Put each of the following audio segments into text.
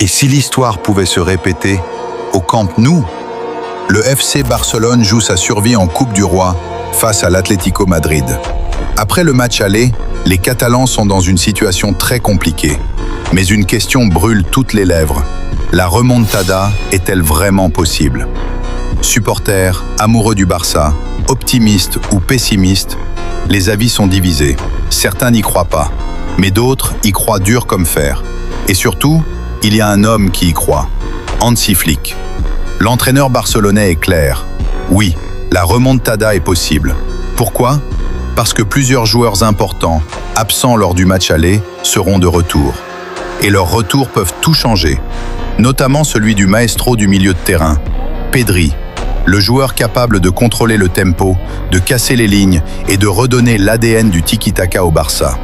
Et si l'histoire pouvait se répéter au Camp Nou, le FC Barcelone joue sa survie en Coupe du Roi face à l'Atlético Madrid. Après le match aller, les Catalans sont dans une situation très compliquée. Mais une question brûle toutes les lèvres. La remontada est-elle vraiment possible? Supporters, amoureux du Barça, optimistes ou pessimistes, les avis sont divisés. Certains n'y croient pas, mais d'autres y croient dur comme fer. Et surtout, il y a un homme qui y croit, Hansi Flick. L'entraîneur barcelonais est clair. Oui, la remontada est possible. Pourquoi? Parce que plusieurs joueurs importants, absents lors du match aller, seront de retour. Et leurs retours peuvent tout changer, notamment celui du maestro du milieu de terrain, Pedri, le joueur capable de contrôler le tempo, de casser les lignes et de redonner l'ADN du tiki-taka au Barça.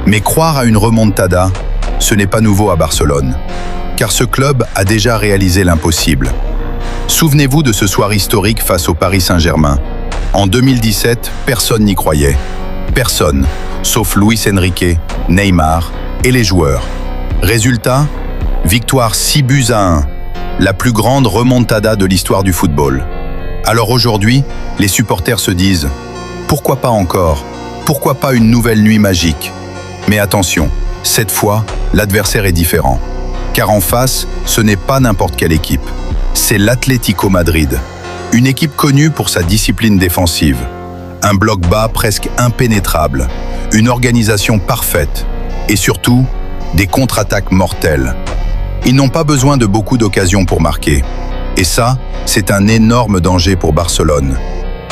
Mais croire à une remontada, ce n'est pas nouveau à Barcelone, car ce club a déjà réalisé l'impossible. Souvenez-vous de ce soir historique face au Paris Saint-Germain. En 2017, personne n'y croyait. Personne, sauf Luis Enrique, Neymar et les joueurs. Résultat, victoire 6-1, la plus grande remontada de l'histoire du football. Alors aujourd'hui, les supporters se disent « Pourquoi pas encore? Pourquoi pas une nouvelle nuit magique ?» Mais attention, cette fois, l'adversaire est différent. Car en face, ce n'est pas n'importe quelle équipe. C'est l'Atlético Madrid. Une équipe connue pour sa discipline défensive. Un bloc bas presque impénétrable. Une organisation parfaite. Et surtout, des contre-attaques mortelles. Ils n'ont pas besoin de beaucoup d'occasions pour marquer. Et ça, c'est un énorme danger pour Barcelone.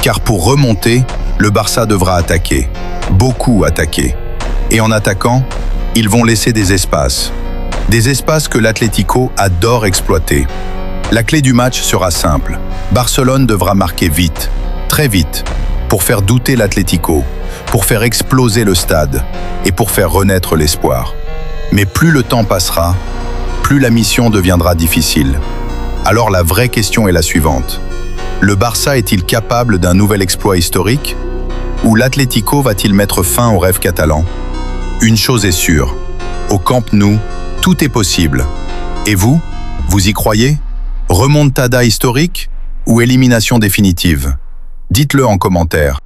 Car pour remonter, le Barça devra attaquer. Beaucoup attaquer. Et en attaquant, ils vont laisser des espaces. Des espaces que l'Atlético adore exploiter. La clé du match sera simple. Barcelone devra marquer vite, très vite, pour faire douter l'Atlético, pour faire exploser le stade et pour faire renaître l'espoir. Mais plus le temps passera, plus la mission deviendra difficile. Alors la vraie question est la suivante. Le Barça est-il capable d'un nouvel exploit historique? Ou l'Atlético va-t-il mettre fin au rêve catalan? Une chose est sûre, au Camp Nou, tout est possible. Et vous, vous y croyez? Remontada historique ou élimination définitive? Dites-le en commentaire.